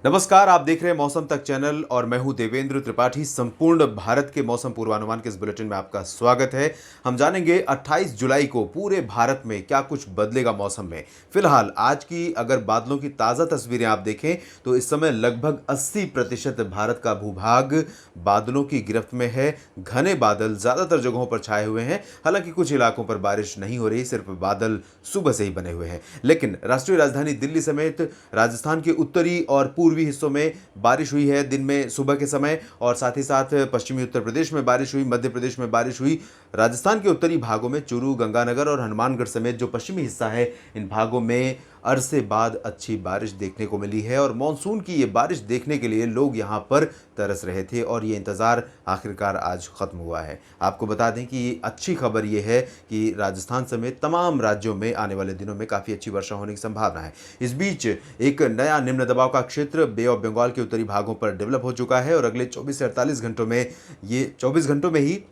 नमस्कार, आप देख रहे हैं मौसम तक चैनल और मैं हूं देवेंद्र त्रिपाठी। संपूर्ण भारत के मौसम पूर्वानुमान के इस बुलेटिन में आपका स्वागत है। हम जानेंगे 28 जुलाई को पूरे भारत में क्या कुछ बदलेगा मौसम में। फिलहाल आज की अगर बादलों की ताज़ा तस्वीरें आप देखें तो इस समय लगभग 80% भारत का भूभाग बादलों की गिरफ्त में है। घने बादल ज़्यादातर जगहों पर छाए हुए हैं। हालांकि कुछ इलाकों पर बारिश नहीं हो रही, सिर्फ बादल सुबह से ही बने हुए हैं। लेकिन राष्ट्रीय राजधानी दिल्ली समेत राजस्थान के उत्तरी और पूर्वी हिस्सों में बारिश हुई है दिन में सुबह के समय, और साथ ही साथ पश्चिमी उत्तर प्रदेश में बारिश हुई, मध्य प्रदेश में बारिश हुई। राजस्थान के उत्तरी भागों में चूरू, गंगानगर और हनुमानगढ़ समेत जो पश्चिमी हिस्सा है, इन भागों में अरसे बाद अच्छी बारिश देखने को मिली है। और मानसून की ये बारिश देखने के लिए लोग यहाँ पर तरस रहे थे और ये इंतज़ार आखिरकार आज ख़त्म हुआ है। आपको बता दें कि अच्छी खबर ये है कि राजस्थान समेत तमाम राज्यों में आने वाले दिनों में काफ़ी अच्छी वर्षा होने की संभावना है। इस बीच एक नया निम्न दबाव का क्षेत्र बे ऑफ बंगाल के उत्तरी भागों पर डेवलप हो चुका है और अगले 24 से 48 घंटों में ये 24 घंटों में ही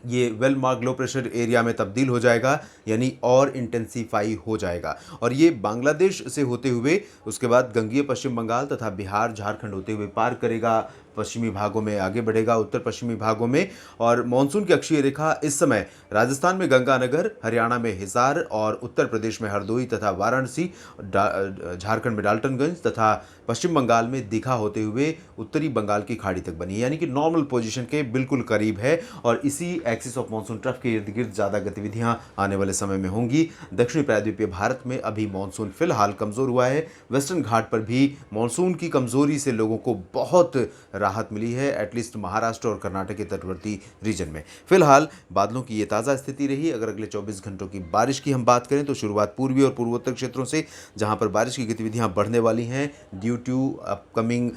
ये well marked low pressure area में तब्दील हो जाएगा, यानी और इंटेंसीफाई हो जाएगा। और ये बांग्लादेश से होते हुए उसके बाद गंगीय पश्चिम बंगाल तथा बिहार, झारखंड होते हुए पार करेगा, पश्चिमी भागों में आगे बढ़ेगा, उत्तर पश्चिमी भागों में। और मानसून की अक्षीय रेखा इस समय राजस्थान में गंगानगर, हरियाणा में हिसार और उत्तर प्रदेश में हरदोई तथा वाराणसी, झारखंड में डाल्टनगंज तथा पश्चिम बंगाल में दीघा होते हुए उत्तरी बंगाल की खाड़ी तक बनी है, यानी कि नॉर्मल पोजीशन के बिल्कुल करीब है। और इसी एक्सिस ऑफ मानसून ट्रफ के इर्द गिर्द ज़्यादा गतिविधियां आने वाले समय में होंगी। दक्षिणी प्रायद्वीपीय भारत में अभी मानसून फिलहाल कमज़ोर हुआ है। वेस्टर्न घाट पर भी मानसून की कमज़ोरी से लोगों को बहुत राहत मिली है, एटलीस्ट महाराष्ट्र और कर्नाटक के तटवर्ती रीजन में। फिलहाल बादलों की ये ताज़ा स्थिति रही। अगर अगले 24 घंटों की बारिश की हम बात करें तो शुरुआत पूर्वी और पूर्वोत्तर क्षेत्रों से, जहां पर बारिश की गतिविधियां बढ़ने वाली हैं due to upcoming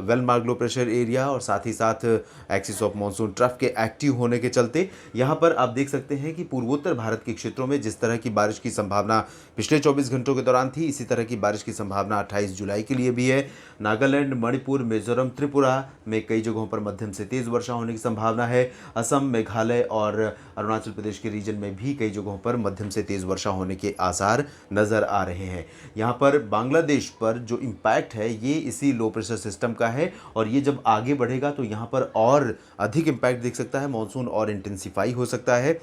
well marked low pressure area और साथ ही साथ एक्सिस ऑफ मानसून ट्रफ के एक्टिव होने के चलते यहाँ पर आप देख सकते हैं कि पूर्वोत्तर भारत के क्षेत्रों में जिस तरह की बारिश की संभावना पिछले 24 घंटों के दौरान थी, इसी तरह की बारिश की संभावना 28 जुलाई के लिए भी है। नागालैंड, मणिपुर, मिजोरम, त्रिपुरा में कई जगहों पर मध्यम से तेज वर्षा होने की संभावना है। असम, मेघालय और अरुणाचल प्रदेश के रीजन में भी कई जगहों पर मध्यम से तेज वर्षा होने के आसार नजर आ रहे हैं। यहाँ पर बांग्लादेश पर जो इम्पैक्ट है ये इसी लो प्रेशर सिस्टम का है और ये जब आगे बढ़ेगा तो यहाँ पर और अधिक इम्पैक्ट दिख सकता है, मानसून और इंटेंसिफाई हो सकता है।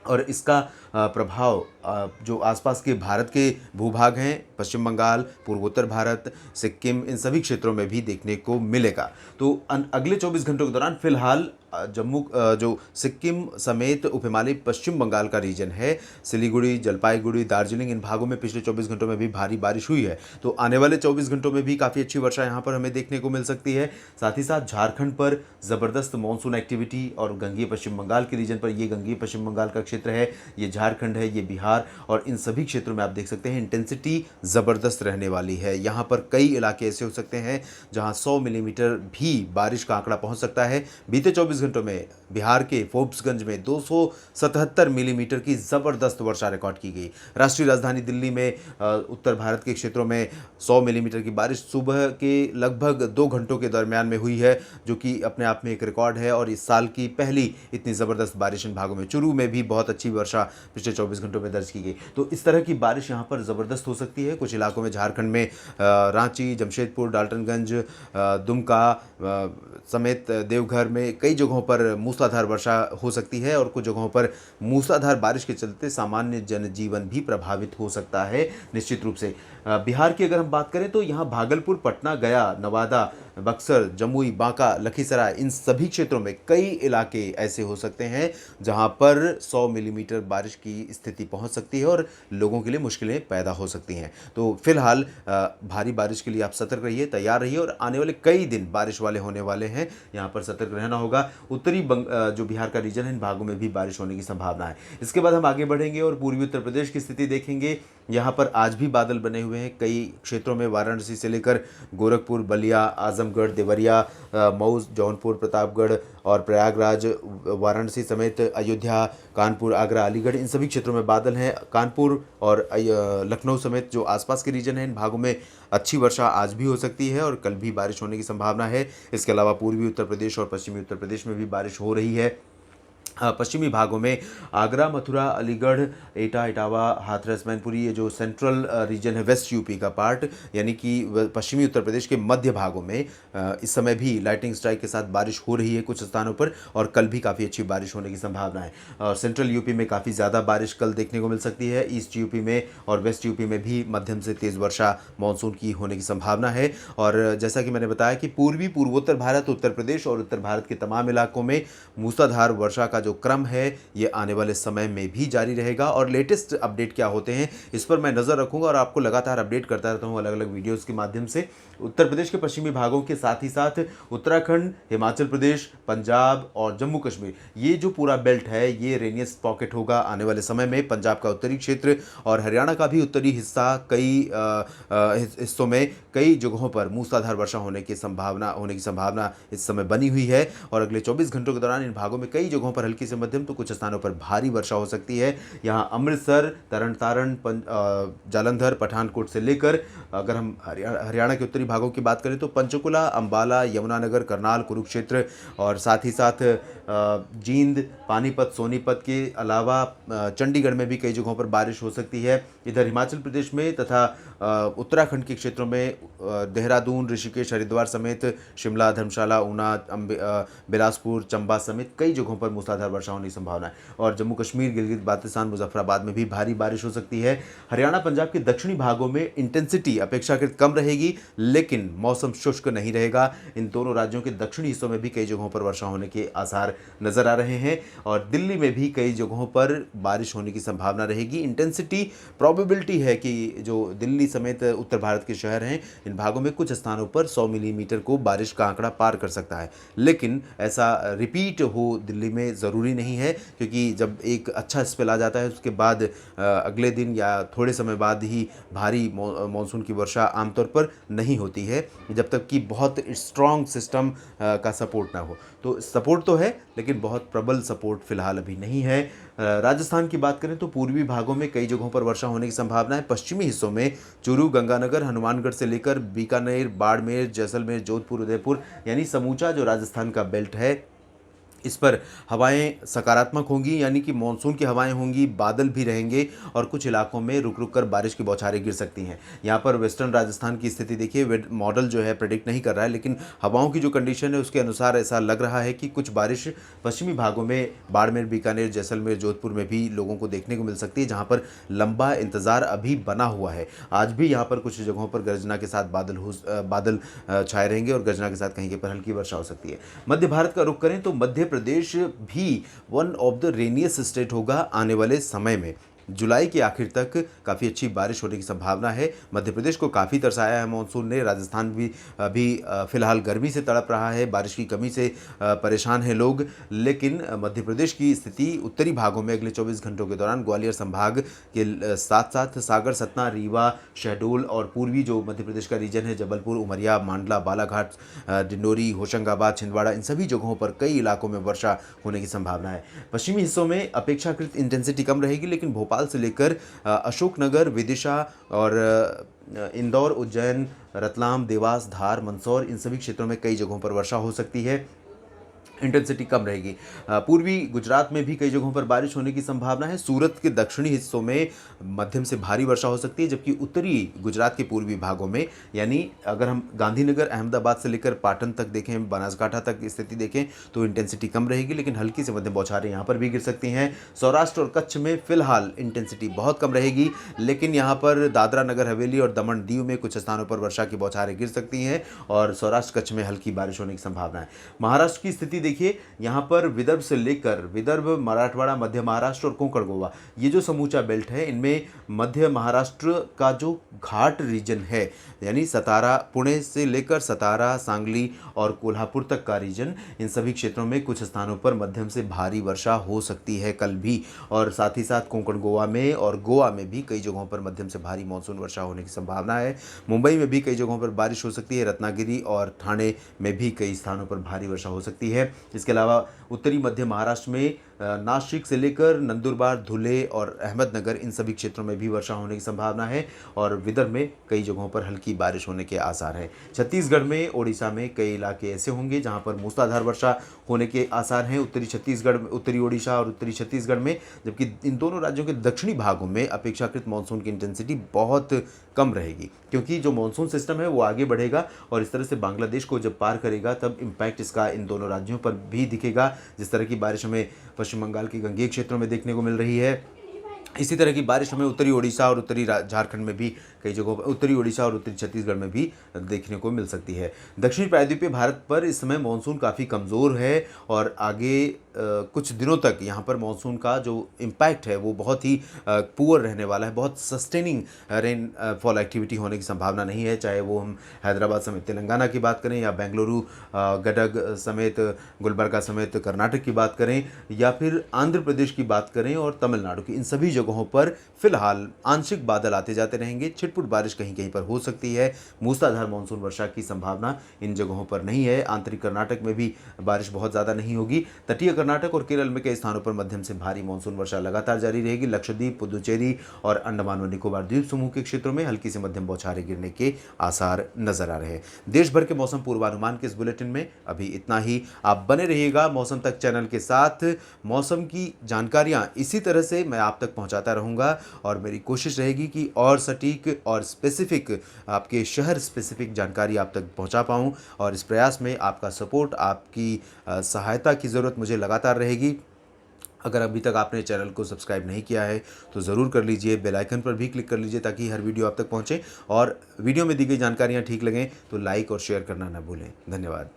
और इसका प्रभाव जो आसपास के भारत के भूभाग हैं, पश्चिम बंगाल, पूर्वोत्तर भारत, सिक्किम, इन सभी क्षेत्रों में भी देखने को मिलेगा। तो अगले 24 घंटों के दौरान फिलहाल जम्मू जो सिक्किम समेत उपहिमालय पश्चिम बंगाल का रीजन है, सिलीगुड़ी, जलपाईगुड़ी, दार्जिलिंग, इन भागों में पिछले 24 घंटों में भी भारी बारिश हुई है। तो आने वाले 24 घंटों में भी काफ़ी अच्छी वर्षा यहाँ पर हमें देखने को मिल सकती है। साथ ही साथ झारखंड पर ज़बरदस्त मानसून एक्टिविटी और गंगीय पश्चिम बंगाल के रीजन पर, ये गंगीय पश्चिम बंगाल का क्षेत्र है, ये झारखंड है, ये बिहार, और इन सभी क्षेत्रों में आप देख सकते हैं इंटेंसिटी ज़बरदस्त रहने वाली है। यहाँ पर कई इलाके ऐसे हो सकते हैं जहाँ 100 मिलीमीटर भी बारिश का आंकड़ा पहुँच सकता है। बीते 24 घंटों में बिहार के फोर्ब्सगंज में 277 मिलीमीटर की ज़बरदस्त वर्षा रिकॉर्ड की गई। राष्ट्रीय राजधानी दिल्ली में उत्तर भारत के क्षेत्रों में 100 मिलीमीटर की बारिश सुबह के लगभग 2 घंटों के दरमियान में हुई है, जो कि अपने आप में एक रिकॉर्ड है और इस साल की पहली इतनी ज़बरदस्त बारिश इन भागों में। चूरू में भी बहुत अच्छी वर्षा पिछले 24 घंटों में दर्ज की गई। तो इस तरह की बारिश यहाँ पर ज़बरदस्त हो सकती है। कुछ इलाकों में झारखंड में रांची, जमशेदपुर, डाल्टनगंज, दुमका समेत देवघर में कई जगहों पर मूसलाधार वर्षा हो सकती है और कुछ जगहों पर मूसलाधार बारिश के चलते सामान्य जनजीवन भी प्रभावित हो सकता है निश्चित रूप से। बिहार की अगर हम बात करें तो यहाँ भागलपुर, पटना, गया, नवादा, बक्सर, जमुई, बांका, लखीसराय, इन सभी क्षेत्रों में कई इलाके ऐसे हो सकते हैं जहां पर 100 मिलीमीटर बारिश की स्थिति पहुंच सकती है और लोगों के लिए मुश्किलें पैदा हो सकती हैं। तो फिलहाल भारी बारिश के लिए आप सतर्क रहिए, तैयार रहिए और आने वाले कई दिन बारिश वाले होने वाले हैं, यहाँ पर सतर्क रहना होगा। उत्तरी जो बिहार का रीजन है, इन भागों में भी बारिश होने की संभावना है। इसके बाद हम आगे बढ़ेंगे और पूर्वी उत्तर प्रदेश की स्थिति देखेंगे। यहाँ पर आज भी बादल बने हुए हैं कई क्षेत्रों में, वाराणसी से लेकर गोरखपुर, बलिया, आजमगढ़, देवरिया, मऊ, जौनपुर, प्रतापगढ़ और प्रयागराज, वाराणसी समेत अयोध्या, कानपुर, आगरा, अलीगढ़, इन सभी क्षेत्रों में बादल हैं। कानपुर और लखनऊ समेत जो आसपास के रीजन हैं, इन भागों में अच्छी वर्षा आज भी हो सकती है और कल भी बारिश होने की संभावना है। इसके अलावा पूर्वी उत्तर प्रदेश और पश्चिमी उत्तर प्रदेश में भी बारिश हो रही है। पश्चिमी भागों में आगरा, मथुरा, अलीगढ़, एटा, इटावा, हाथरस, मैनपुरी, ये जो सेंट्रल रीजन है, वेस्ट यूपी का पार्ट, यानी कि पश्चिमी उत्तर प्रदेश के मध्य भागों में इस समय भी लाइटनिंग स्ट्राइक के साथ बारिश हो रही है कुछ स्थानों पर, और कल भी काफ़ी अच्छी बारिश होने की संभावना है। और सेंट्रल यूपी में काफ़ी ज़्यादा बारिश कल देखने को मिल सकती है। ईस्ट यूपी में और वेस्ट यूपी में भी मध्यम से तेज़ वर्षा मानसून की होने की संभावना है। और जैसा कि मैंने बताया कि पूर्वोत्तर भारत, उत्तर प्रदेश और उत्तर भारत के तमाम इलाकों में मूसलाधार वर्षा का जो क्रम है ये आने वाले समय में भी जारी रहेगा। और लेटेस्ट अपडेट क्या होते हैं इस पर मैं नज़र रखूंगा और आपको लगातार अपडेट करता रहता हूं अलग अलग वीडियोस के माध्यम से। उत्तर प्रदेश के पश्चिमी भागों के साथ ही साथ उत्तराखंड, हिमाचल प्रदेश, पंजाब और जम्मू कश्मीर, ये जो पूरा बेल्ट है ये रेनियस पॉकेट होगा आने वाले समय में। पंजाब का उत्तरी क्षेत्र और हरियाणा का भी उत्तरी हिस्सा, कई हिस्सों में कई जगहों पर मूसलाधार वर्षा होने की संभावना इस समय बनी हुई है। और अगले 24 घंटों के दौरान इन भागों में कई जगहों पर हल्की से मध्यम तो कुछ स्थानों पर भारी वर्षा हो सकती है। यहाँ अमृतसर, तरन तारण, जालंधर, पठानकोट से लेकर अगर हम हरियाणा के उत्तरी भागों की बात करें तो पंचकुला, अंबाला, यमुनानगर, करनाल, कुरुक्षेत्र और साथ ही साथ जींद, पानीपत, सोनीपत के अलावा चंडीगढ़ में भी कई जगहों पर बारिश हो सकती है। इधर हिमाचल प्रदेश में तथा उत्तराखंड के क्षेत्रों में देहरादून, ऋषिकेश, हरिद्वार समेत शिमला, धर्मशाला, ऊना, बिलासपुर, चंबा समेत कई जगहों पर मूसलाधार वर्षा होने की संभावना है। और जम्मू कश्मीर, गिलगित बाल्टिस्तान, मुजफ्फराबाद में भी भारी बारिश हो सकती है। हरियाणा, पंजाब के दक्षिणी भागों में इंटेंसिटी अपेक्षाकृत कम रहेगी, लेकिन मौसम शुष्क नहीं रहेगा। इन दोनों राज्यों के दक्षिणी हिस्सों में भी कई जगहों पर वर्षा होने के आसार नजर आ रहे हैं। और दिल्ली में भी कई जगहों पर बारिश होने की संभावना रहेगी। इंटेंसिटी, प्रोबेबिलिटी है कि जो दिल्ली समेत उत्तर भारत के शहर हैं इन भागों में कुछ स्थानों पर 100 मिलीमीटर को बारिश का आंकड़ा पार कर सकता है, लेकिन ऐसा रिपीट हो दिल्ली में ज़रूरी नहीं है, क्योंकि जब एक अच्छा स्पेल आ जाता है उसके बाद अगले दिन या थोड़े समय बाद ही भारी मानसून की वर्षा आमतौर पर नहीं होती है, जब तक कि बहुत स्ट्रॉन्ग सिस्टम का सपोर्ट ना हो। तो सपोर्ट तो है, लेकिन बहुत प्रबल सपोर्ट फिलहाल अभी नहीं है। राजस्थान की बात करें तो पूर्वी भागों में कई जगहों पर वर्षा होने की संभावना है। पश्चिमी हिस्सों में चूरू, गंगानगर, हनुमानगढ़ से लेकर बीकानेर, बाड़मेर, जैसलमेर, जोधपुर, उदयपुर, यानी समूचा जो राजस्थान का बेल्ट है इस पर हवाएं सकारात्मक होंगी, यानी कि मानसून की हवाएं होंगी, बादल भी रहेंगे और कुछ इलाकों में रुक रुक कर बारिश की बौछारें गिर सकती हैं। यहाँ पर वेस्टर्न राजस्थान की स्थिति देखिए, मॉडल जो है प्रेडिक्ट नहीं कर रहा है, लेकिन हवाओं की जो कंडीशन है उसके अनुसार ऐसा लग रहा है कि कुछ बारिश पश्चिमी भागों में बाड़मेर, बीकानेर, जैसलमेर, जोधपुर में भी लोगों को देखने को मिल सकती है, जहाँ पर लंबा इंतजार अभी बना हुआ है। आज भी यहाँ पर कुछ जगहों पर गर्जना के साथ बादल छाए रहेंगे और गर्जना के साथ कहीं पर हल्की वर्षा हो सकती है। मध्य भारत का रुख करें तो मध्य प्रदेश भी वन ऑफ द रेनियस्ट स्टेट होगा आने वाले समय में। जुलाई के आखिर तक काफ़ी अच्छी बारिश होने की संभावना है। मध्य प्रदेश को काफ़ी तरसाया है मानसून ने। राजस्थान भी अभी फिलहाल गर्मी से तड़प रहा है, बारिश की कमी से परेशान हैं लोग, लेकिन मध्य प्रदेश की स्थिति उत्तरी भागों में अगले 24 घंटों के दौरान ग्वालियर संभाग के साथ साथ सागर, सतना, रीवा, शहडोल और पूर्वी जो मध्य प्रदेश का रीजन है, जबलपुर, उमरिया, मांडला, बालाघाट, डिंडोरी, होशंगाबाद, छिंदवाड़ा, इन सभी जगहों पर कई इलाकों में वर्षा होने की संभावना है। पश्चिमी हिस्सों में अपेक्षाकृत इंटेंसिटी कम रहेगी, लेकिन भोपाल से लेकर अशोकनगर, विदिशा और इंदौर, उज्जैन, रतलाम, देवास, धार, मंदसौर, इन सभी क्षेत्रों में कई जगहों पर वर्षा हो सकती है। इंटेंसिटी कम रहेगी। पूर्वी गुजरात में भी कई जगहों पर बारिश होने की संभावना है। सूरत के दक्षिणी हिस्सों में मध्यम से भारी वर्षा हो सकती है, जबकि उत्तरी गुजरात के पूर्वी भागों में, यानी अगर हम गांधीनगर, अहमदाबाद से लेकर पाटन तक देखें, बनासकांठा तक स्थिति देखें तो इंटेंसिटी कम रहेगी, लेकिन हल्की से मध्यम बौछारें यहाँ पर भी गिर सकती हैं। सौराष्ट्र और कच्छ में फिलहाल इंटेंसिटी बहुत कम रहेगी, लेकिन यहाँ पर दादरा नगर हवेली और दमन दीव में कुछ स्थानों पर वर्षा की बौछारें गिर सकती हैं और सौराष्ट्र कच्छ में हल्की बारिश होने की संभावना है। महाराष्ट्र की स्थिति देखिए, यहाँ पर विदर्भ से लेकर विदर्भ, मराठवाड़ा, मध्य महाराष्ट्र और कोंकण गोवा, ये जो समूचा बेल्ट है, इनमें मध्य महाराष्ट्र का जो घाट रीजन है, यानी सतारा, पुणे से लेकर सतारा, सांगली और कोल्हापुर तक का रीजन, इन सभी क्षेत्रों में कुछ स्थानों पर मध्यम से भारी वर्षा हो सकती है कल भी। और साथ ही साथ कोंकण गोवा में और गोवा में भी कई जगहों पर मध्यम से भारी मानसून वर्षा होने की संभावना है। मुंबई में भी कई जगहों पर बारिश हो सकती है। रत्नागिरी और ठाणे में भी कई स्थानों पर भारी वर्षा हो सकती है। इसके अलावा उत्तरी मध्य महाराष्ट्र में नासिक से लेकर नंदुरबार, धुले और अहमदनगर इन सभी क्षेत्रों में भी वर्षा होने की संभावना है और विदर्भ में कई जगहों पर हल्की बारिश होने के आसार हैं। छत्तीसगढ़ में, ओडिशा में कई इलाके ऐसे होंगे जहां पर मूसलाधार वर्षा होने के आसार हैं। उत्तरी छत्तीसगढ़, उत्तरी ओडिशा और उत्तरी छत्तीसगढ़ में, जबकि इन दोनों राज्यों के दक्षिणी भागों में अपेक्षाकृत मानसून की इंटेंसिटी बहुत कम रहेगी, क्योंकि जो मानसून सिस्टम है वो आगे बढ़ेगा और इस तरह से बांग्लादेश को जब पार करेगा तब इम्पैक्ट इसका इन दोनों राज्यों पर भी दिखेगा। जिस तरह की बारिश हमें पश्चिम बंगाल के गंगेय क्षेत्रों में देखने को मिल रही है, इसी तरह की बारिश हमें उत्तरी ओडिशा और उत्तरी झारखंड में भी कई जगहों पर, उत्तरी ओडिशा और उत्तरी छत्तीसगढ़ में भी देखने को मिल सकती है। दक्षिणी प्रायद्वीपीय भारत पर इस समय मानसून काफ़ी कमज़ोर है और आगे कुछ दिनों तक यहाँ पर मानसून का जो इम्पैक्ट है वो बहुत ही पुअर रहने वाला है। बहुत सस्टेनिंग रेन फॉल एक्टिविटी होने की संभावना नहीं है, चाहे वो हम हैदराबाद समेत तेलंगाना की बात करें या बेंगलुरु, गदग समेत, गुलबर्गा समेत कर्नाटक की बात करें या फिर आंध्र प्रदेश की बात करें और तमिलनाडु की। इन सभी जगहों पर फिलहाल आंशिक बादल आते जाते रहेंगे। छिटपुट बारिश कहीं कहीं पर हो सकती है। मूसलाधार मानसून वर्षा की संभावना इन जगहों पर नहीं है। आंतरिक कर्नाटक में भी बारिश बहुत ज़्यादा नहीं होगी। तटीय कर्नाटक और केरल में कई स्थानों पर मध्यम से भारी मानसून वर्षा लगातार जारी रहेगी। लक्षद्वीप, पुदुचेरी और अंडमान व निकोबार द्वीप समूह के क्षेत्रों में हल्की से मध्यम बौछारें गिरने के आसार नजर आ रहे हैं। देश भर के मौसम पूर्वानुमान के इस बुलेटिन में अभी इतना ही। आप बने रहिएगा मौसम तक चैनल के साथ। मौसम की जानकारियां इसी तरह से मैं आप तक पहुंचाता रहूंगा और मेरी कोशिश रहेगी कि और सटीक और स्पेसिफिक, आपके शहर स्पेसिफिक जानकारी आप तक पहुंचा पाऊं और इस प्रयास में आपका सपोर्ट, आपकी सहायता की ज़रूरत मुझे लगातार रहेगी। अगर अभी तक आपने चैनल को सब्सक्राइब नहीं किया है तो ज़रूर कर लीजिए, बेल आइकन पर भी क्लिक कर लीजिए ताकि हर वीडियो आप तक पहुंचे और वीडियो में दी गई जानकारियां ठीक लगें तो लाइक और शेयर करना न भूलें। धन्यवाद।